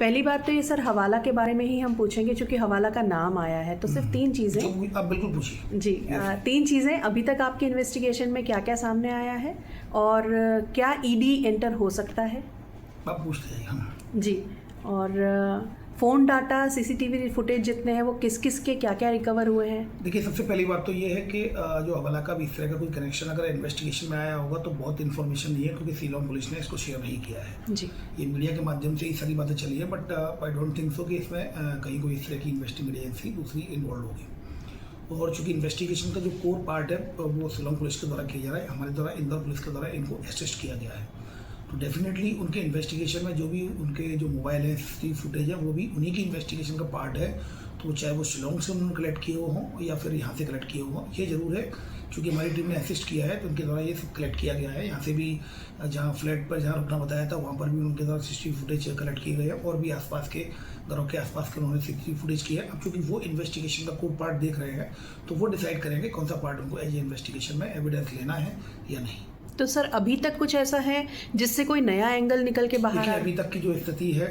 पहली बात तो ये सर हवाला के बारे में ही हम पूछेंगे, क्योंकि हवाला का नाम आया है। तो सिर्फ 3 चीज़ें आप बिल्कुल पूछिए जी। 3 चीज़ें अभी तक आपकी इन्वेस्टिगेशन में क्या क्या सामने आया है, और क्या ईडी एंटर हो सकता है? आप पूछते जाइए। हाँ जी। और फ़ोन डाटा, सीसीटीवी फुटेज जितने हैं वो किस किस के क्या क्या रिकवर हुए हैं? देखिए, सबसे पहली बात तो ये है कि जो हवाला का भी इस तरह का कोई कनेक्शन अगर इन्वेस्टिगेशन में आया होगा तो बहुत इन्फॉर्मेशन नहीं है, क्योंकि शिलांग पुलिस ने इसको शेयर नहीं किया है जी। ये मीडिया के माध्यम से ही सारी बातें चली है, but I don't think so कि इसमें कहीं कोई इस तरह की इन्वेस्टिगेशन एजेंसी दूसरी इन्वॉल्व होगी। और चूंकि इन्वेस्टिगेशन का जो कोर पार्ट है वो शिलांग पुलिस के द्वारा किया जा रहा है, हमारे द्वारा इंदौर पुलिस के द्वारा इनको असिस्ट किया गया है। तो डेफिनेटली उनके इन्वेस्टिगेशन में जो भी उनके जो मोबाइल है, सीसीटीवी फुटेज है, वो भी उन्हीं की इन्वेस्टिगेशन का पार्ट है। तो चाहे वो शिलांग से उन्होंने कलेक्ट किए हुए हों या फिर यहाँ से कलेक्ट किए हुए हों, ये ज़रूर है क्योंकि हमारी टीम ने असिस्ट किया है तो उनके द्वारा ये सब कलेक्ट किया गया है। यहाँ से भी जहाँ फ्लैट पर जहाँ रुकना बताया था वहाँ पर भी उनके द्वारा सीसीटीवी फुटेज कलेक्ट किए गए हैं, और भी आसपास के घरों के आसपास के उन्होंने सीसीटीवी फुटेज किया है। अब चूँकि वो इन्वेस्टिगेशन का कोई पार्ट देख रहे हैं तो वो डिसाइड करेंगे कौन सा पार्ट उनको एज ए इन्वेस्टिगेशन में एविडेंस लेना है या नहीं। तो सर अभी तक कुछ ऐसा है जिससे कोई नया एंगल निकल के बाहर आए? अभी तक की जो स्थिति है,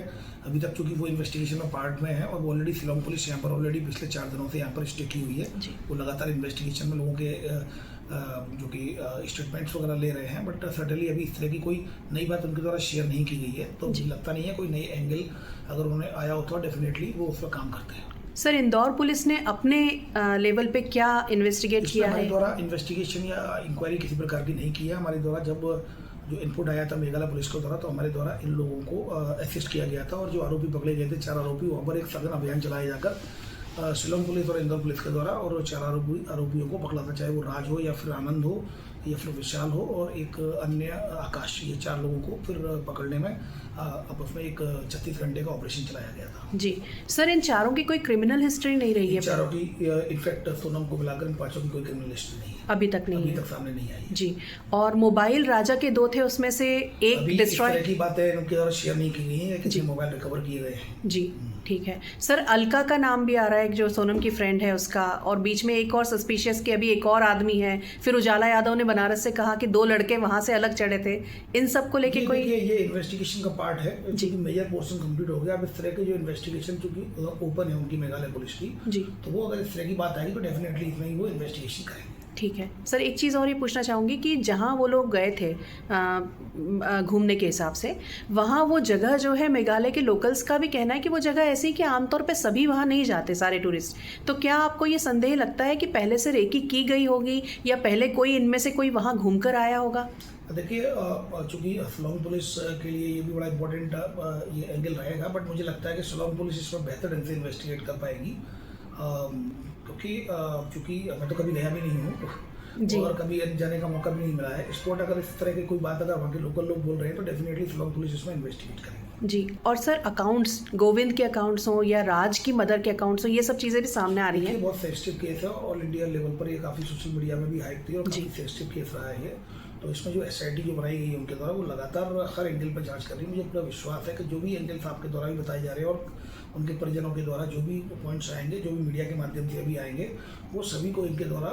अभी तक चूंकि वो इन्वेस्टिगेशन में पार्ट में है और वो ऑलरेडी शिलांग पुलिस यहाँ पर ऑलरेडी पिछले 4 दिनों से यहाँ पर स्टे की हुई है। वो लगातार इन्वेस्टिगेशन में लोगों के जो कि स्टेटमेंट्स वगैरह ले रहे हैं, बट सर्टेनली अभी इस तरह की कोई नई बात उनके द्वारा शेयर नहीं की गई है। तो लगता नहीं है कोई नई एंगल अगर उन्हें आया होता है डेफिनेटली वो उस पर काम करते हैं। सर इंदौर पुलिस ने अपने लेवल पे क्या इन्वेस्टिगेट किया है? हमारे द्वारा इन्वेस्टिगेशन या इंक्वायरी किसी प्रकार की नहीं की है। हमारे द्वारा जब जो इनपुट आया था मेघालय पुलिस के द्वारा तो हमारे द्वारा इन लोगों को असिस्ट किया गया था, और जो आरोपी पकड़े गए थे 4 आरोपी, वहाँ पर एक सघन अभियान चलाया जाकर शिलांग पुलिस और इंदौर पुलिस के द्वारा, और 4 आरोपियों को पकड़ा था, चाहे वो राज हो या फिर आनंद हो या फिर विशाल हो और एक अन्य आकाश। ये 4 लोगों को फिर पकड़ने में आपस में एक 36 घंटे का ऑपरेशन चलाया गया था। जी सर, इन 4 की कोई क्रिमिनल हिस्ट्री नहीं रही है? 4 की इनफैक्ट सोनम को मिलाकर इन 5 की कोई क्रिमिनल हिस्ट्री नहीं है, अभी तक नहीं है, अभी तक सामने नहीं आई जी। और मोबाइल राजा के 2 थे, उसमें से एक डिस्ट्रॉय की बात है उनके द्वारा शेयर नहीं की गई है, किसी मोबाइल रिकवर किए गए हैं। जी ठीक है सर। अलका का नाम भी आ रहा है, जो सोनम की फ्रेंड है उसका, और बीच में एक और सस्पिशियस कि अभी एक और आदमी है। फिर उजाला यादव ने बनारस से कहा कि 2 लड़के वहां से अलग चढ़े थे। इन सब को लेके कोई ये इन्वेस्टिगेशन का पार्ट है जी। मेजर पोर्शन कंप्लीट हो गया। अब इस तरह के जो इन्वेस्टिगेशन चूंकि ओपन है उनकी मेघालय पुलिस की जी, तो वो अगर इस तरह की बात आएगी तो डेफिनेटली इसमें ही वो इन्वेस्टिगेशन करेंगे। ठीक है सर। एक चीज़ और ये पूछना चाहूँगी कि जहाँ वो लोग गए थे घूमने के हिसाब से, वहाँ वो जगह जो है, मेघालय के लोकल्स का भी कहना है कि वो जगह ऐसी कि आमतौर पे सभी वहाँ नहीं जाते, सारे टूरिस्ट। तो क्या आपको ये संदेह लगता है कि पहले से रेकी की गई होगी या पहले कोई इनमें से कोई वहाँ घूम कर आया होगा? देखिए, चूँकि शिलांग पुलिस के लिए ये भी बड़ा इंपॉर्टेंट ये एंगल रहेगा, बट मुझे लगता है कि शिलांग पुलिस इसमें बेहतर ढंग से इन्वेस्टिगेट कर पाएगी, क्योंकि चूँकि मैं तो कभी गया भी नहीं हूँ और कभी जाने का मौका भी नहीं मिला है। स्पॉट अगर इस तरह की कोई बात अगर वहाँ के लोकल लोग बोल रहे हैं तो डेफिनेटली शिलांग पुलिस इसमें इन्वेस्टिगेट करेगी जी। और सर अकाउंट्स, गोविंद के अकाउंट्स हो या राज की मदर के अकाउंट्स हो, ये सब चीज़ें भी सामने आ रही हैं। बहुत सेंसिटिव केस है, ऑल इंडिया लेवल पर ये काफ़ी सोशल मीडिया में भी हाइप थी और काफ़ी सेंसिटिव केस रहा है। तो इसमें जो SIT जो बनाई गई है उनके द्वारा वो लगातार हर एंगल पर जांच कर रही है। मुझे पूरा विश्वास है कि जो भी एंगल्स आपके द्वारा भी बताए जा रहे हैं और उनके परिजनों के द्वारा जो भी पॉइंट्स आएंगे, जो भी मीडिया के माध्यम से अभी आएंगे, वो सभी को इनके द्वारा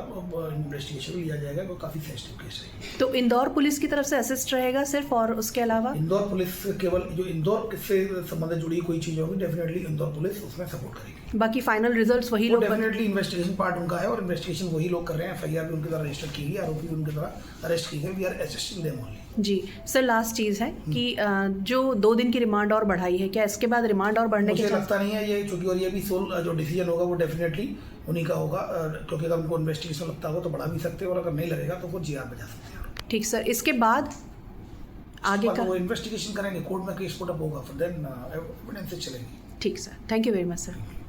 इन्वेस्टिगेशन लिया जाएगा। वो काफ़ी सेंसिटिव केस है। तो इंदौर पुलिस की तरफ से असिस्ट रहेगा सिर्फ, और उसके अलावा इंदौर पुलिस केवल जो इंदौर से संबंधित जुड़ी कोई चीज़ होगी डेफिनेटली इंदौर पुलिस उसमें सपोर्ट करेगी। बाकी फाइनल रिजल्ट्स वही लोग, डेफिनेटली इन्वेस्टिगेशन पार्ट उनका है और इन्वेस्टिगेशन वही लोग कर रहे हैं। FIR भी उनके द्वारा रजिस्टर की गई, आरोपी भी उनके द्वारा अरेस्ट की गई। We are assisting them only जी। सर लास्ट चीज़ है कि जो 2 दिन की रिमांड और बढ़ाई है, क्या इसके बाद रिमांड और बढ़ने के? मुझे लगता नहीं है ये, चूंकि और ये भी सोल जो डिसीजन होगा वो डेफिनेटली उन्हीं का होगा, क्योंकि अगर उनको इन्वेस्टिगेशन लगता होगा तो बढ़ा भी सकते हैं और अगर नहीं लगेगा तो वो GR बजा सकते हैं। ठीक सर। इसके बाद आगे का वो इन्वेस्टिगेशन करेंगे, कोर्ट में केस पुट अप होगा, फिर देन एविडेंस चलेंगी। ठीक sir, thank you very much sir.